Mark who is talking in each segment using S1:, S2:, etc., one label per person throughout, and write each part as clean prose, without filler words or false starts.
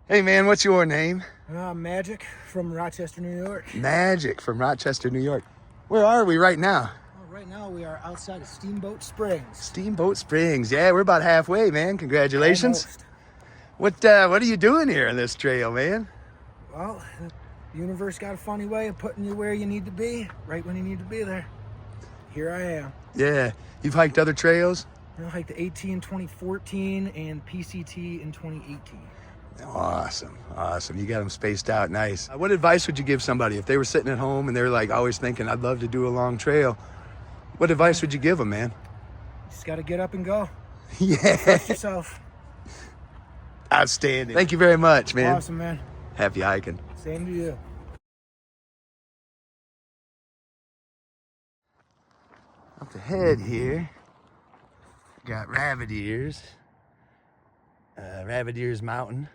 S1: Hey man, what's your name?
S2: Magic from Rochester, New York.
S1: Magic from Rochester, New York. Where are we right now?
S2: Right now we are outside of Steamboat Springs.
S1: Steamboat Springs. Yeah, we're about halfway, man. Congratulations.
S2: Almost.
S1: What are you doing here on this trail, man?
S2: Well, the universe got a funny way of putting you where you need to be, right when you need to be there. Here I am.
S1: Yeah, you've hiked other trails?
S2: I hiked the AT in 2014 and PCT in 2018.
S1: Awesome. You got them spaced out nice. What advice would you give somebody if they were sitting at home and they're like always thinking, I'd love to do a long trail? What advice would you give them, man?
S2: You just got to get up and go.
S1: Yeah.
S2: Trust yourself.
S1: Outstanding. Thank you very much, man.
S2: Awesome, man.
S1: Happy hiking.
S2: Same to you.
S1: Up ahead here, got Rabbit Ears Mountain.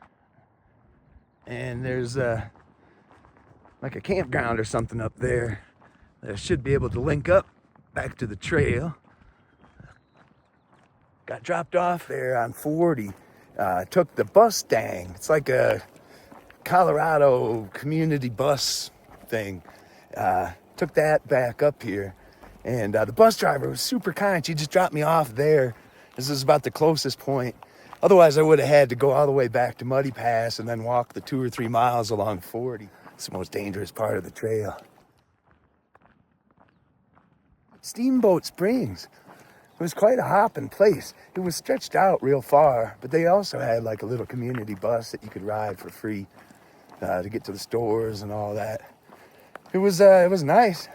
S1: And there's like a campground or something up there that I should be able to link up back to the trail. Got dropped off there on 40. Took the Bustang. It's like a Colorado community bus thing. Took that back up here. And the bus driver was super kind. She just dropped me off there. This is about the closest point. Otherwise, I would have had to go all the way back to Muddy Pass and then walk the 2 or 3 miles along 40. It's the most dangerous part of the trail. Steamboat Springs. It was quite a hopping place. It was stretched out real far, but they also had like a little community bus that you could ride for free to get to the stores and all that. It was nice.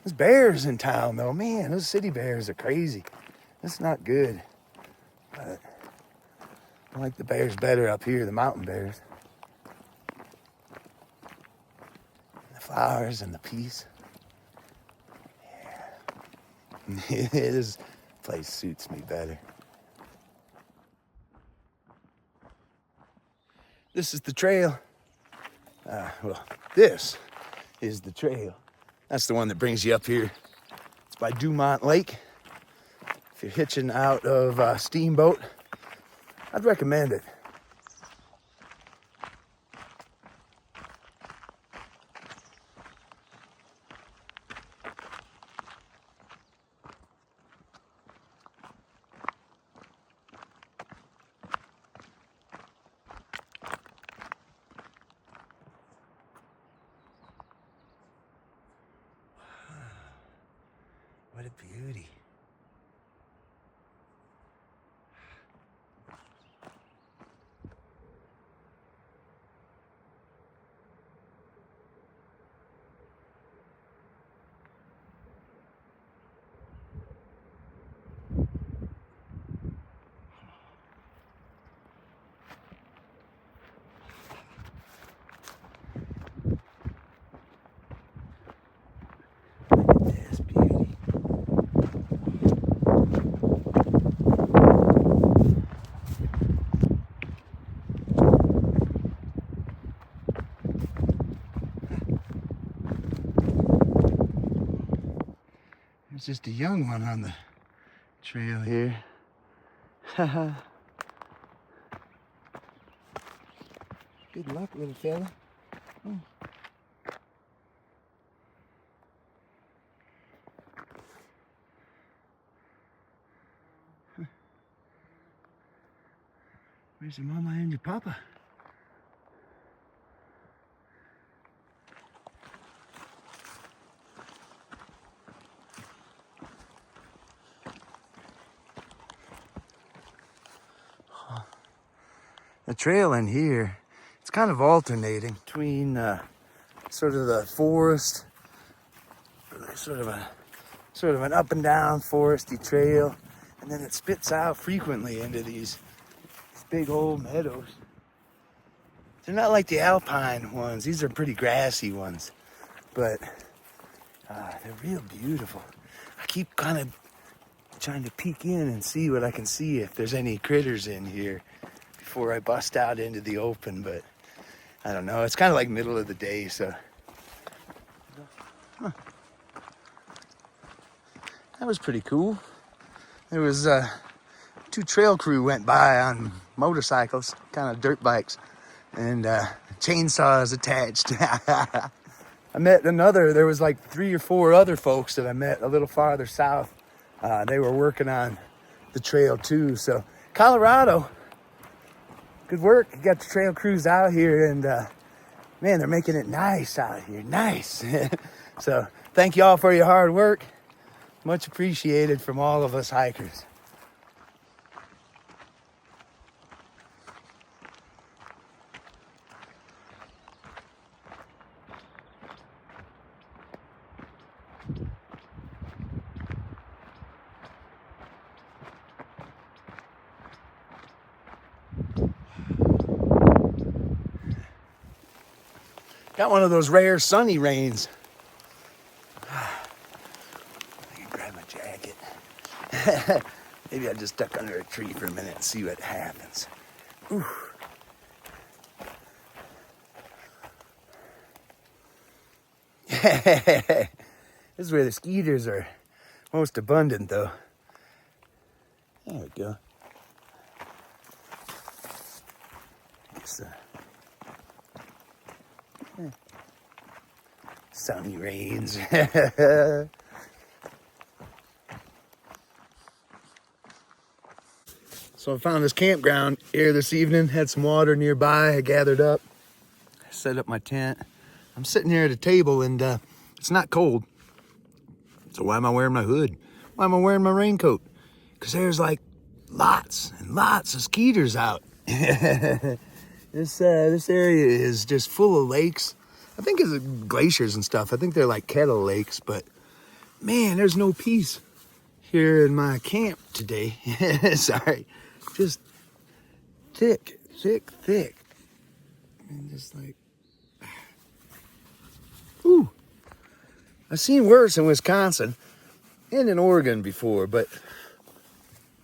S1: There's bears in town though. Man, those city bears are crazy. That's not good. But I like the bears better up here, the mountain bears. The flowers and the peace. Yeah. This place suits me better. This is the trail. This is the trail. That's the one that brings you up here. It's by Dumont Lake. If you're hitching out of Steamboat, I'd recommend it. What a beauty. This beauty. There's just a young one on the trail here. Good luck, little fella. Oh. Where's your mama and your papa? The trail in here, it's kind of alternating between sort of the forest, sort of an up and down foresty trail, and then it spits out frequently into these big old meadows. They're not like the alpine ones. These are pretty grassy ones, but they're real beautiful. I keep kind of trying to peek in and see what I can see if there's any critters in here before I bust out into the open, but I don't know. It's kind of like middle of the day, so. Huh. That was pretty cool. There was 2 trail crew went by on motorcycles, kind of dirt bikes. and chainsaws attached. I met there was like 3 or 4 other folks that I met a little farther south. They were working on the trail too. So Colorado, good work. You got the trail crews out here, and man, they're making it nice out here. Nice. So thank you all for your hard work. Much appreciated from all of us hikers. Got one of those rare sunny rains. I can grab my jacket. Maybe I'll just duck under a tree for a minute and see what happens. Ooh. This is where the skeeters are most abundant, though. There we go. Guess, sunny rains. So I found this campground here this evening. Had some water nearby. I gathered up. I set up my tent. I'm sitting here at a table, and it's not cold. So why am I wearing my hood? Why am I wearing my raincoat? Because there's like lots and lots of skeeters out. This area is just full of lakes. I think it's glaciers and stuff. I think they're like kettle lakes, but man, there's no peace here in my camp today. Sorry. Just thick. And just like, ooh. I've seen worse in Wisconsin and in Oregon before, but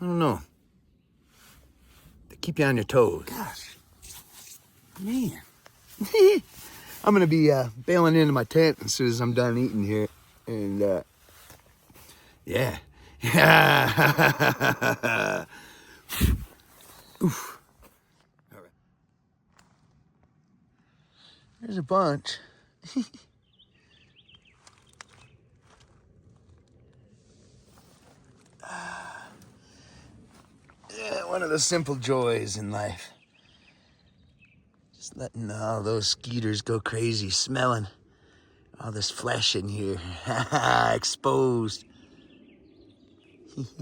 S1: I don't know. They keep you on your toes. Gosh, man. I'm gonna be bailing into my tent as soon as I'm done eating here, and yeah. Oof. All right. There's a bunch. Yeah, one of the simple joys in life. Just letting all those skeeters go crazy, smelling all this flesh in here, exposed.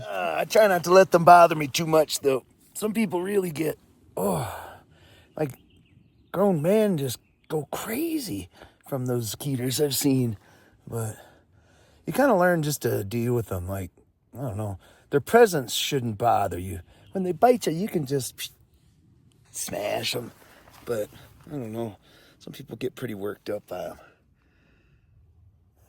S1: I try not to let them bother me too much, though. Some people really get, like grown men just go crazy from those skeeters I've seen. But you kind of learn just to deal with them. Like, I don't know, their presence shouldn't bother you. When they bite you, you can just smash them. But I don't know, some people get pretty worked up by them.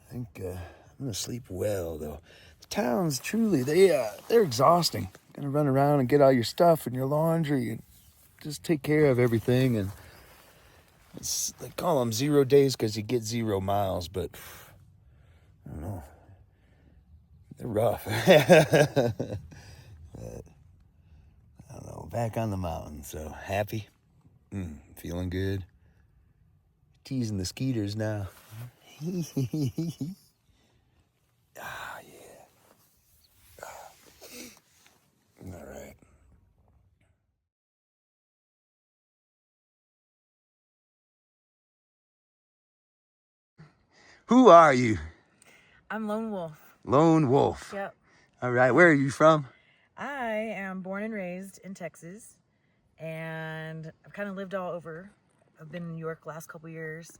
S1: I think I'm gonna sleep well, though. The towns, truly, they're exhausting. Gonna run around and get all your stuff and your laundry and just take care of everything. And they call them 0 days because you get 0 miles, but I don't know. They're rough. But I don't know. Back on the mountain, so happy. Feeling good. Teasing the skeeters now. Ah, yeah. All right. Who are you?
S3: I'm Lone Wolf.
S1: Lone Wolf.
S3: Yep.
S1: All right. Where are you from?
S3: I am born and raised in Texas, and I've kind of lived all over. I've been in New York the last couple years.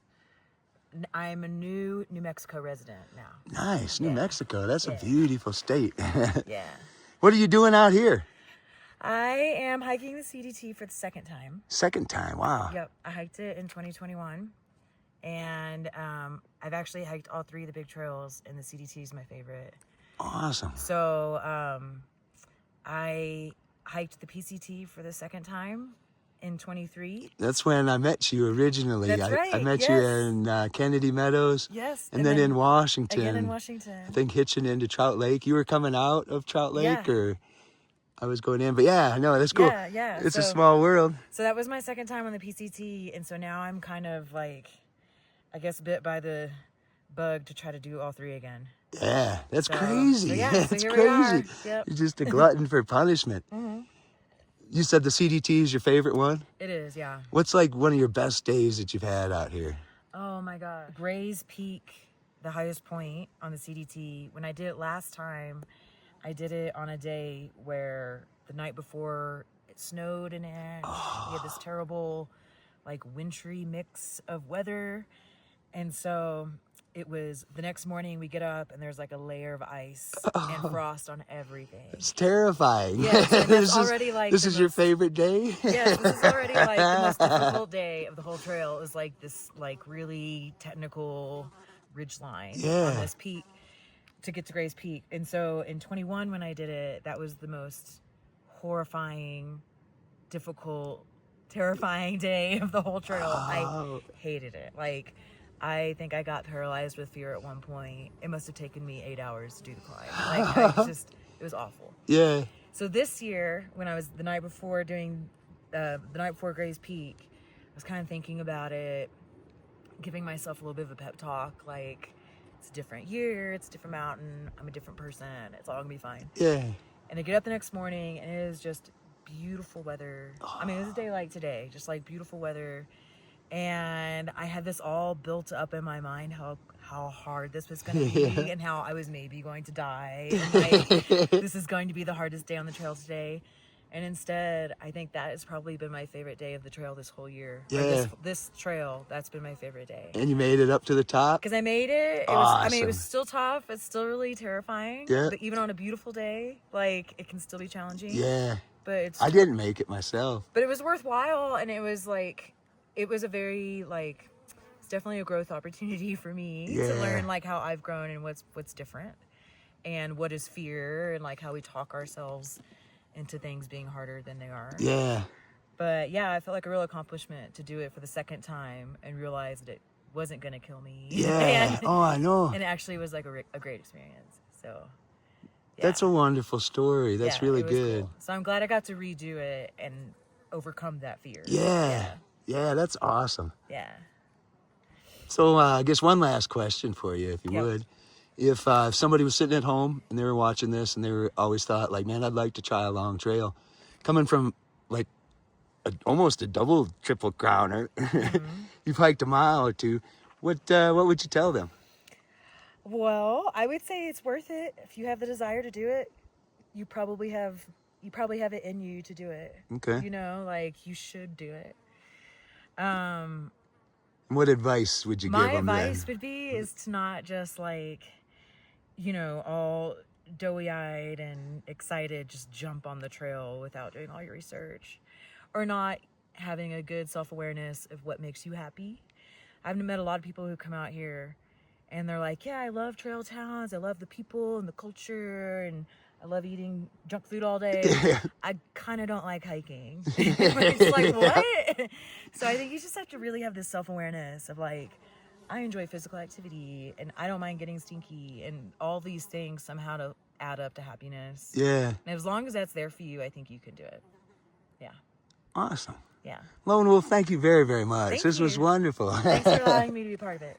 S3: I'm a New Mexico resident now.
S1: Nice. New Mexico. That's a
S3: Yeah.
S1: beautiful state.
S3: Yeah.
S1: What are you doing out here?
S3: I am hiking the CDT for the second time.
S1: Second time. Wow.
S3: Yep. I hiked it in 2021, and I've actually hiked all 3 of the big trails, and the CDT is my favorite.
S1: Awesome.
S3: So I hiked the PCT for the second time in 23.
S1: That's when I met you originally.
S3: That's right,
S1: I met
S3: yes.
S1: you in Kennedy Meadows.
S3: Yes.
S1: And then in Washington.
S3: Again in Washington.
S1: I think hitching into Trout Lake. You were coming out of Trout Lake,
S3: Yeah.
S1: or I was going in, but yeah, no, that's cool.
S3: Yeah.
S1: It's a
S3: So-
S1: small world.
S3: So that was my second time on the PCT, and so now I'm kind of like, I guess, bit by the bug to try to do all three again.
S1: Yeah, that's
S3: So-
S1: crazy.
S3: so yeah, so
S1: That's
S3: here we are.
S1: crazy.
S3: Yep.
S1: You're just a glutton for punishment. You said the CDT is your favorite one?
S3: It is, yeah.
S1: What's like one of your best days that you've had out here?
S3: Oh my God. Gray's Peak, the highest point on the CDT. When I did it last time, I did it on a day where the night before it snowed and we had this terrible, like, wintry mix of weather. And so it was the next morning we get up and there's like a layer of ice and frost on everything.
S1: It's terrifying.
S3: Yes, and it's already like
S1: this
S3: the
S1: is your
S3: most-
S1: favorite day?
S3: Yes, this is already like the most difficult day of the whole trail. Is like this like really technical ridge line on this peak to get to Gray's Peak. And so in 21 when I did it, that was the most horrifying, difficult, terrifying day of the whole trail. I hated it. Like, I think I got paralyzed with fear at one point. It must have taken me 8 hours to do the climb. Like, it was awful.
S1: Yeah.
S3: So this year, when I was the night before Gray's Peak, I was kind of thinking about it, giving myself a little bit of a pep talk, like, it's a different year, it's a different mountain, I'm a different person, it's all gonna be fine.
S1: Yeah.
S3: And I get up the next morning, and it is just beautiful weather. I mean, it was a day like today, just like beautiful weather. And I had this all built up in my mind, how hard this was going to be and how I was maybe going to die. And like, this is going to be the hardest day on the trail today. And instead, I think that has probably been my favorite day of the trail this whole year.
S1: Yeah.
S3: Like this trail, that's been my favorite day.
S1: And you made it up to the top?
S3: Because I made it. It was, I mean, it was still tough. It's still really terrifying.
S1: Yeah.
S3: But even on a beautiful day, like, it can still be challenging.
S1: Yeah.
S3: But
S1: I didn't make it myself.
S3: But it was worthwhile, and it was like, it was a very, like, it's definitely a growth opportunity for me to learn, like, how I've grown and what's different and what is fear and, like, how we talk ourselves into things being harder than they are.
S1: Yeah.
S3: But, yeah, I felt like a real accomplishment to do it for the second time and realize that it wasn't going to kill me.
S1: Yeah. Oh, I know.
S3: And it actually was, like, a great experience. So, yeah.
S1: That's a wonderful story. That's really
S3: it was
S1: good.
S3: cool. So I'm glad I got to redo it and overcome that fear.
S1: Yeah, that's awesome.
S3: Yeah.
S1: So I guess one last question for you, if you would. If somebody was sitting at home and they were watching this and they were always thought, like, man, I'd like to try a long trail. Coming from, like, almost a double, triple crowner, you've hiked a mile or two, what would you tell them?
S3: Well, I would say it's worth it. If you have the desire to do it, you probably have it in you to do it.
S1: Okay.
S3: You know, like, you should do it.
S1: What advice would you give them
S3: My advice would be is to not just, like, you know, all doughy-eyed and excited, just jump on the trail without doing all your research, or not having a good self-awareness of what makes you happy. I've met a lot of people who come out here and they're like, yeah, I love trail towns, I love the people and the culture, and I love eating junk food all day. I kind of don't like hiking. It's like, what? So I think you just have to really have this self-awareness of, like, I enjoy physical activity and I don't mind getting stinky, and all these things somehow to add up to happiness.
S1: Yeah.
S3: And as long as that's there for you, I think you can do it. Yeah.
S1: Awesome.
S3: Yeah.
S1: Lone Wolf, thank you very, very much.
S3: Thank
S1: This was
S3: you.
S1: wonderful.
S3: Thanks for allowing me to be part of it.